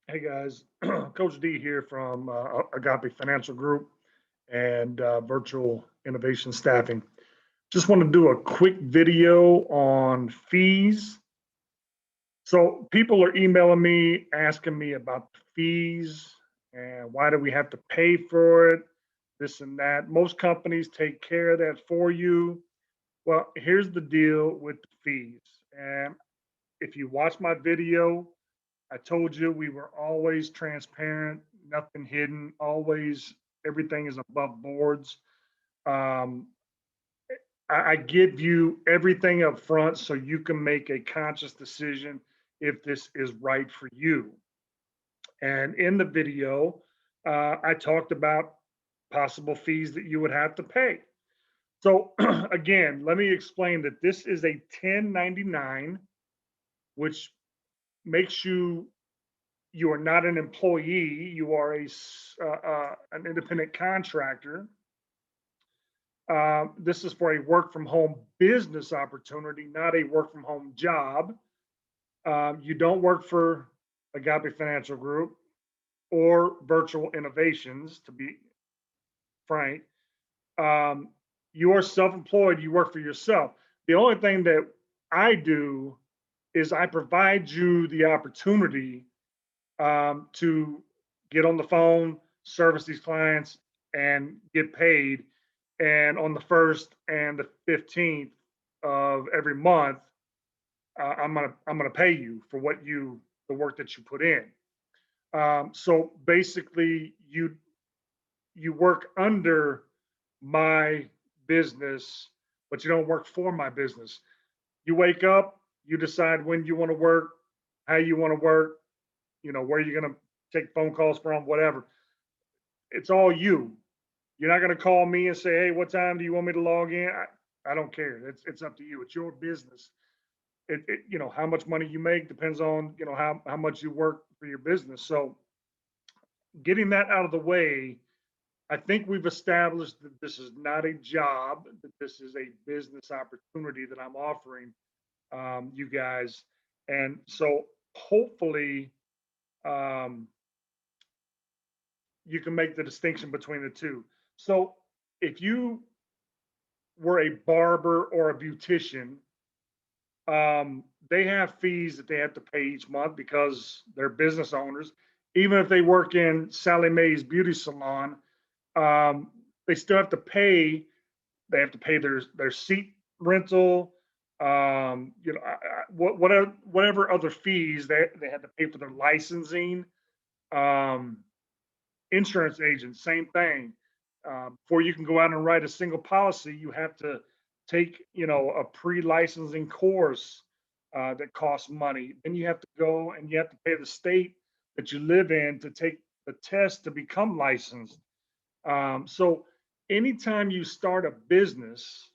Hey guys, Coach D here from Agape Financial Group and Virtual Innovation Staffing. Just want to do a quick video on fees. So people are emailing me asking me about the fees and why do we have to pay for it, this and that. Most companies take care of that for you. Well, here's the deal with the fees. And if you watch my video, I told you we were always transparent, nothing hidden, always everything is above boards. Um, I give you everything up front so you can make a conscious decision if this is right for you. And in the video, I talked about possible fees that you would have to pay. So again, let me explain that this is a 1099, which makes you are not an employee. You are an independent contractor. This is for a work from home business opportunity, not a work from home job. You don't work for Agape Financial Group or Virtual Innovations, to be frank. Um, you are self employed, you work for yourself. The only thing that I do is I provide you the opportunity to get on the phone, service these clients, and get paid. And on the first and the 15th of every month, I'm gonna pay you for the work that you put in. So basically, you work under my business, but you don't work for my business. You wake up, you decide when you want to work, how you want to work, where you're going to take phone calls from, whatever. It's all you. You're not going to call me and say, "Hey, what time do you want me to log in?" I don't care. It's up to you. It's your business. How much money you make depends on how much you work for your business. So getting that out of the way, I think we've established that this is not a job, that this is a business opportunity that I'm offering you guys. And so hopefully, um, you can make the distinction between the two. So if you were a barber or a beautician, they have fees that they have to pay each month because they're business owners. Even if they work in Sally Mae's beauty salon, um, they still have to pay. They have to pay their seat rental. Whatever other fees they had to pay for their licensing. Um, Insurance agents, same thing. Before you can go out and write a single policy, you have to take, a pre-licensing course that costs money. Then you have to go and you have to pay the state that you live in to take the test to become licensed. So anytime you start a business,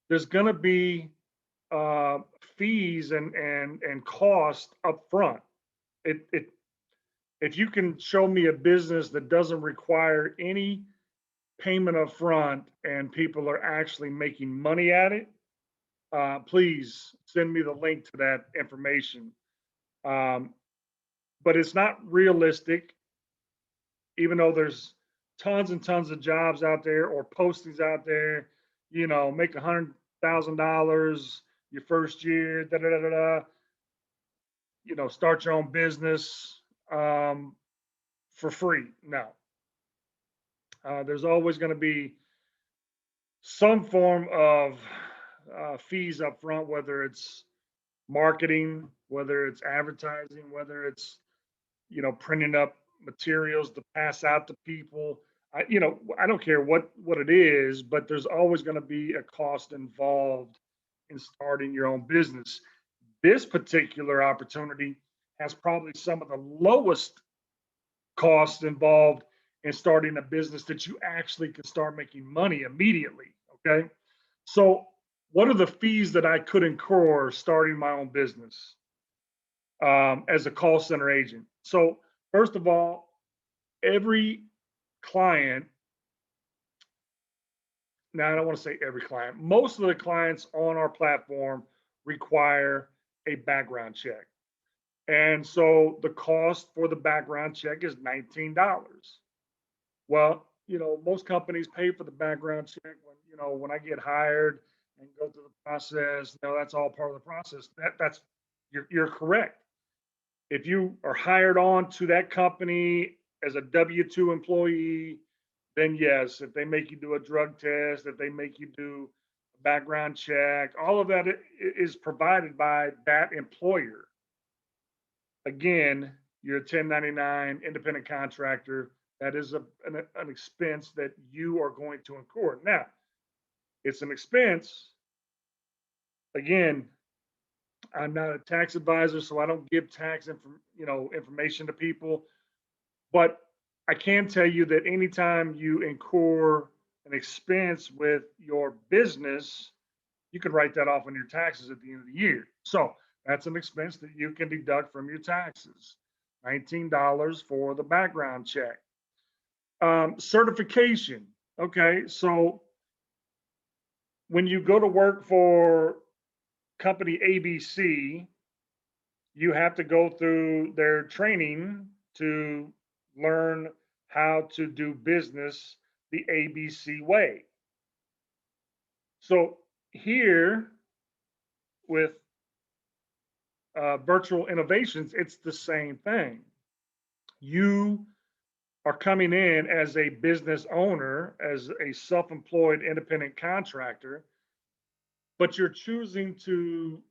there's going to be uh, fees and cost up front. It if you can show me a business that doesn't require any payment up front and people are actually making money at it, please send me the link to that information. Um, but it's not realistic, even though there's tons and tons of jobs out there or postings out there. Make $100,000 your first year. Da da da da. Da. Start your own business um, for free. No, there's always going to be some form of fees up front, whether it's marketing, whether it's advertising, whether it's printing up materials to pass out to people. I don't care what it is, but there's always going to be a cost involved in starting your own business. This particular opportunity has probably some of the lowest costs involved in starting a business that you actually can start making money immediately. Okay. So, what are the fees that I could incur starting my own business as a call center agent? So, first of all, every client, now I don't want to say every client, most of the clients on our platform require a background check. And so the cost for the background check is $19. Well, most companies pay for the background check when I get hired and go through the process. That's all part of the process. That's you're correct. If you are hired on to that company as a W-2 employee, then yes, if they make you do a drug test, if they make you do a background check, all of that is provided by that employer. Again, you're a 1099 independent contractor. That is an expense that you are going to incur. Now, it's an expense. Again, I'm not a tax advisor, so I don't give information to people. But I can tell you that anytime you incur an expense with your business, you can write that off on your taxes at the end of the year. So that's an expense that you can deduct from your taxes. $19 for the background check. Certification. Okay, so when you go to work for company ABC, you have to go through their training to learn how to do business the ABC way. So here with virtual innovations, it's the same thing. You are coming in as a business owner, as a self employed independent contractor, but you're choosing to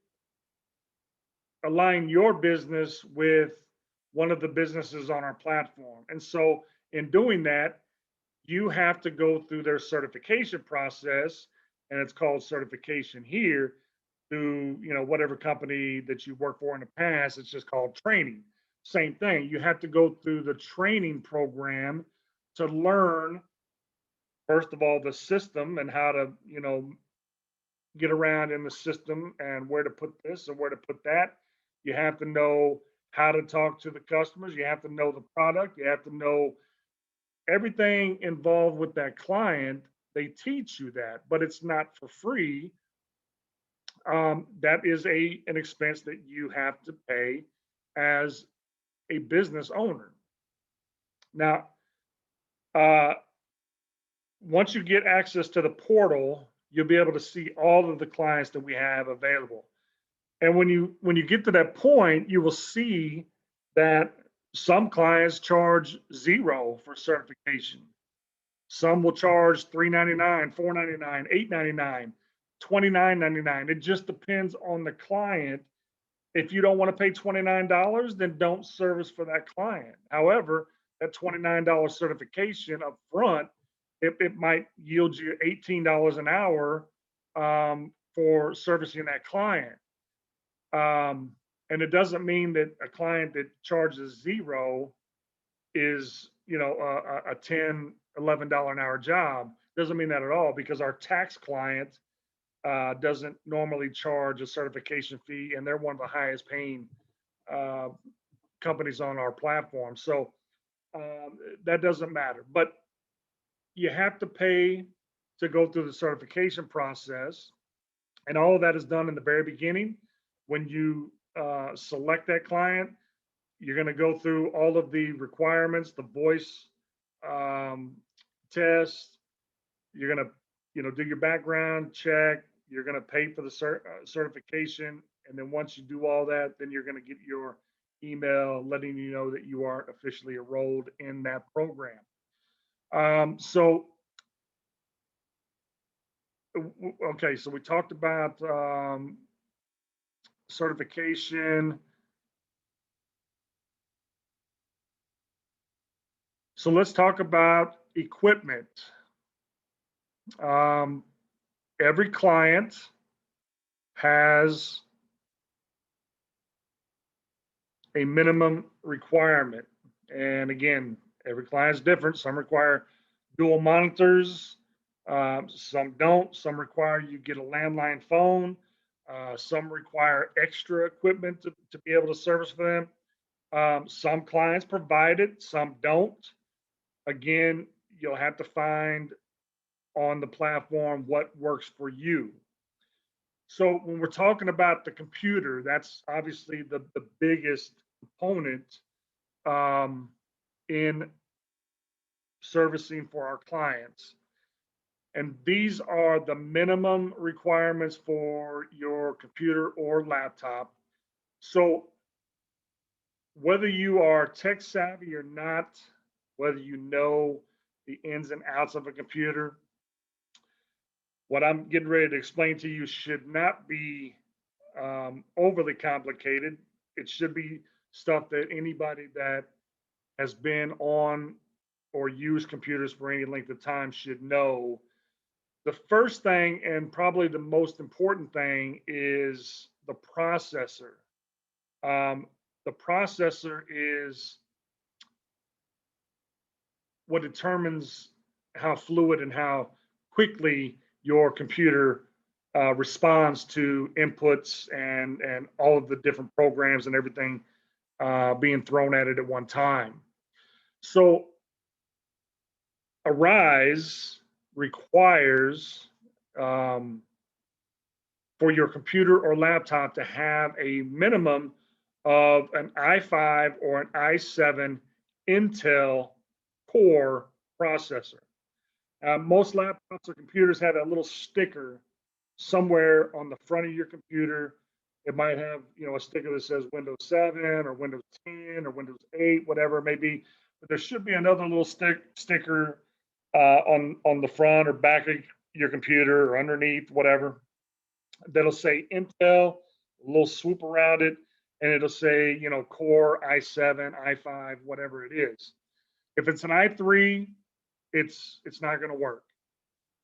align your business with one of the businesses on our platform. And so, in doing that, you have to go through their certification process, and it's called certification here through whatever company that you worked for in the past. It's just called training. Same thing. You have to go through the training program to learn, first of all, the system and how to get around in the system and where to put this and where to put that. You have to know how to talk to the customers. You have to know the product. You have to know everything involved with that client. They teach you that, but it's not for free. That is an expense that you have to pay as a business owner. Now, uh, once you get access to the portal, you'll be able to see all of the clients that we have available. And when you get to that point, you will see that some clients charge zero for certification. Some will charge $3.99, $4.99, $8.99, $29.99. It just depends on the client. If you don't want to pay $29, then don't service for that client. However, that $29 certification up front, it might yield you $18 an hour for servicing that client. And it doesn't mean that a client that charges zero is, a $10, $11 an hour job. Doesn't mean that at all, because our tax client doesn't normally charge a certification fee, and they're one of the highest paying uh, companies on our platform. So that doesn't matter. But you have to pay to go through the certification process. And all of that is done in the very beginning. When you select that client, you're going to go through all of the requirements, the voice um, test. You're going to, do your background check. You're going to pay for the certification, and then once you do all that, then you're going to get your email letting you know that you are officially enrolled in that program. So, okay, so we talked about certification. So let's talk about equipment. Um, every client has a minimum requirement. And again, every client is different. Some require dual monitors, some don't. Some require you get a landline phone. Some require extra equipment to be able to service for them. Some clients provide it, some don't. Again, you'll have to find on the platform what works for you. So when we're talking about the computer, that's obviously the biggest component in servicing for our clients. And these are the minimum requirements for your computer or laptop. So whether you are tech savvy or not, whether you know the ins and outs of a computer, what I'm getting ready to explain to you should not be overly complicated. It should be stuff that anybody that has been on or used computers for any length of time should know. The first thing, and probably the most important thing, is the processor. The processor is what determines how fluid and how quickly your computer responds to inputs and all of the different programs and everything being thrown at it at one time. So Arise requires for your computer or laptop to have a minimum of an i5 or an i7 Intel Core processor. Most laptops or computers have a little sticker somewhere on the front of your computer. It might have, a sticker that says Windows 7 or Windows 10 or Windows 8, whatever it may be. But there should be another little sticker on the front or back of your computer or underneath, whatever, that'll say Intel, a little swoop around it, and it'll say, Core i7, i5, whatever it is. If it's an i3, it's not going to work.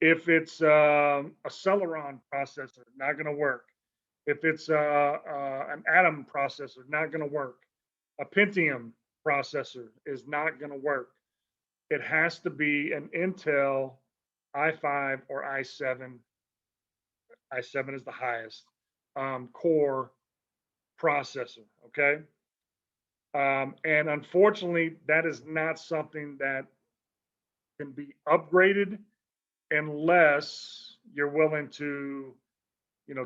If it's a Celeron processor, not going to work. If it's an Atom processor, not going to work. A Pentium processor is not going to work. It has to be an Intel i5 or i7. i7 is the highest core processor. Okay. And unfortunately, that is not something that can be upgraded unless you're willing to,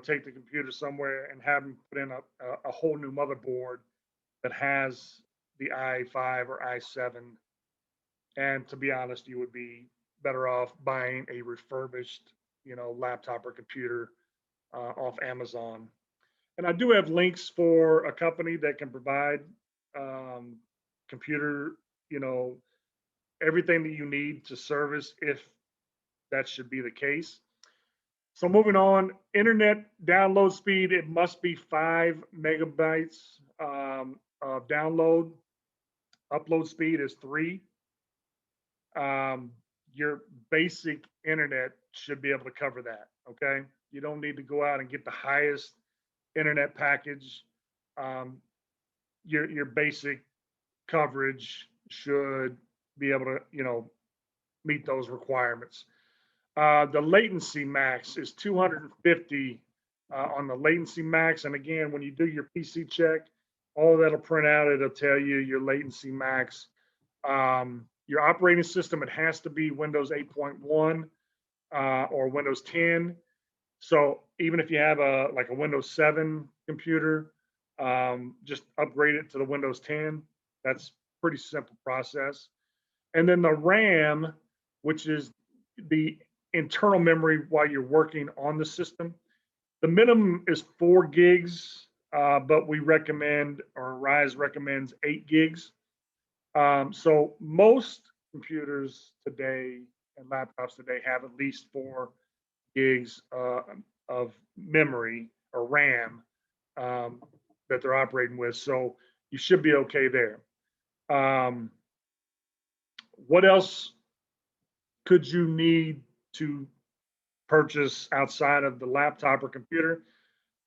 take the computer somewhere and have them put in a whole new motherboard that has the i5 or i7. And to be honest, you would be better off buying a refurbished, laptop or computer off Amazon. And I do have links for a company that can provide computer, you know, everything that you need to service if that should be the case. So moving on, internet download speed, it must be 5 megabytes of download. Upload speed is 3. Um, your basic internet should be able to cover that. Okay. You don't need to go out and get the highest internet package. Um, your basic coverage should be able to, meet those requirements. The latency max is 250 on the latency max. And again, when you do your PC check, all that'll print out, it'll tell you your latency max. Your operating system, it has to be Windows 8.1 or Windows 10. So even if you have a Windows 7 computer, just upgrade it to the Windows 10. That's pretty simple process. And then the RAM, which is the internal memory while you're working on the system. The minimum is 4 gigs, but we recommend, or Rise recommends 8 gigs. So most computers today and laptops today have at least 4 gigs of memory or RAM that they're operating with. So you should be okay there. What else could you need to purchase outside of the laptop or computer?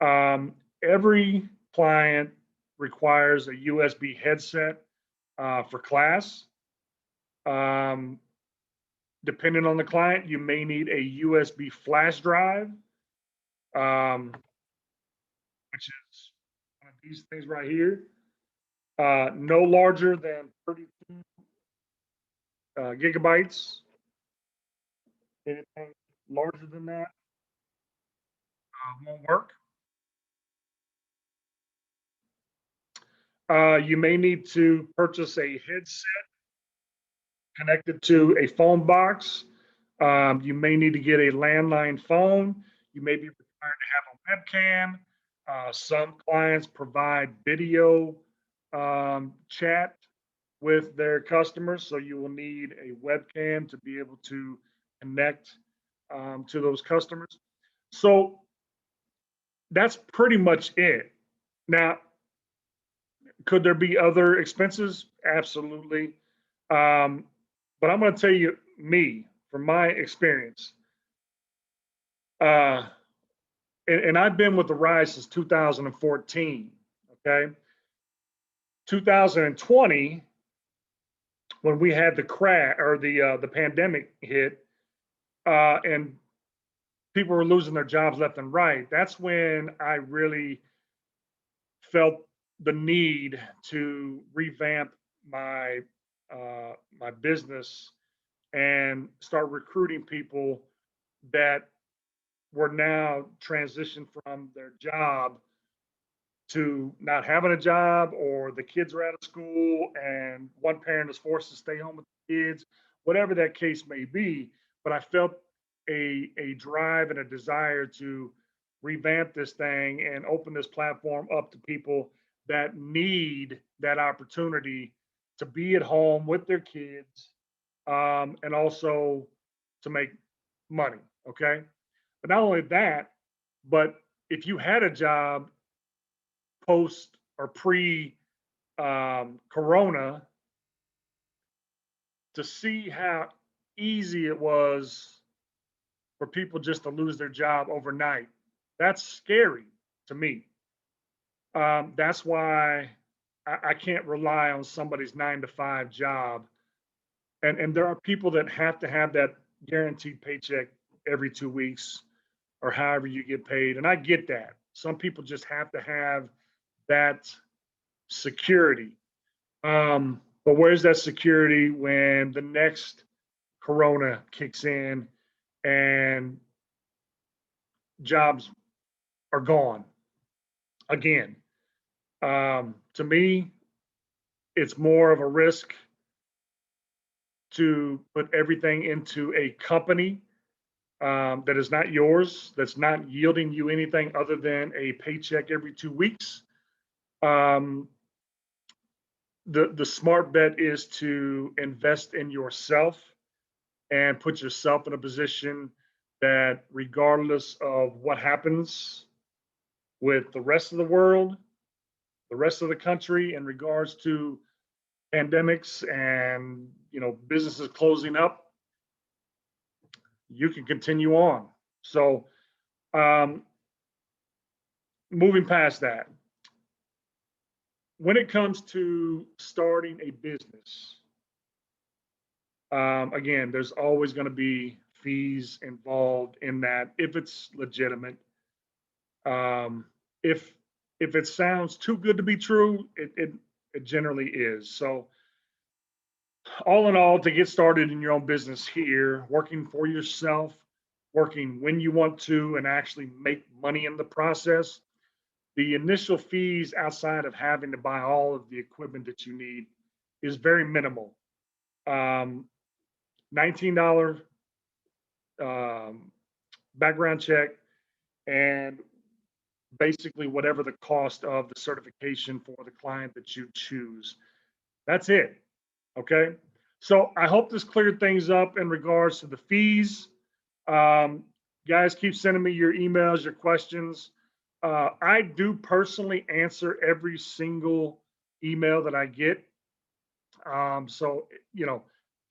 Every client requires a USB headset for class. Depending on the client, you may need a USB flash drive, which is one of these things right here, no larger than 32 gigabytes. Anything larger than that won't work. You may need to purchase a headset connected to a phone box. You may need to get a landline phone. You may be required to have a webcam. Some clients provide video chat with their customers, so you will need a webcam to be able to connect to those customers. So that's pretty much it. Now, could there be other expenses? Absolutely. Um, but I'm going to tell you, me, from my experience, uh, and I've been with the Rise since 2014. Okay, 2020, when we had the crash or the pandemic hit, and people were losing their jobs left and right. That's when I really felt the need to revamp my my business and start recruiting people that were now transitioned from their job to not having a job, or the kids are out of school and one parent is forced to stay home with the kids, whatever that case may be. But I felt a drive and a desire to revamp this thing and open this platform up to people that need that opportunity to be at home with their kids, and also to make money. Okay. But not only that, but if you had a job post or pre Corona, to see how easy it was for people just to lose their job overnight, that's scary to me. That's why I can't rely on somebody's 9 to 5 job. And there are people that have to have that guaranteed paycheck every 2 weeks or however you get paid. And I get that. Some people just have to have that security. But where's that security when the next corona kicks in and jobs are gone again? To me, it's more of a risk to put everything into a company that is not yours, that's not yielding you anything other than a paycheck every 2 weeks. Um, the smart bet is to invest in yourself and put yourself in a position that, regardless of what happens with the rest of the world, the rest of the country in regards to pandemics and businesses closing up, you can continue on. So, um, moving past that, when it comes to starting a business, again, there's always going to be fees involved in that if it's legitimate. Um, if it sounds too good to be true, it generally is. So, all in all, to get started in your own business here, working for yourself, working when you want to, and actually make money in the process, the initial fees outside of having to buy all of the equipment that you need is very minimal. Um, $19 um, background check, and basically whatever the cost of the certification for the client that you choose. That's it. Okay. So I hope this cleared things up in regards to the fees. Um, Guys, keep sending me your emails, your questions. I do personally answer every single email that I get. So,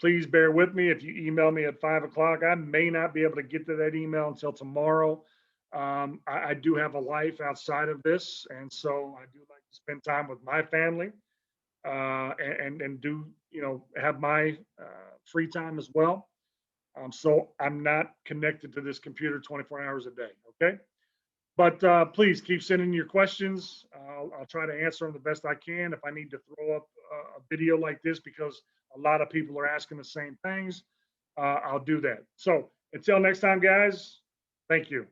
please bear with me. If you email me at 5 o'clock, I may not be able to get to that email until tomorrow. I do have a life outside of this, and so I do like to spend time with my family, and do, have my free time as well. So I'm not connected to this computer 24 hours a day. Okay. But please keep sending your questions. I'll try to answer them the best I can. If I need to throw up a video like this because a lot of people are asking the same things, I'll do that. So until next time, guys, thank you.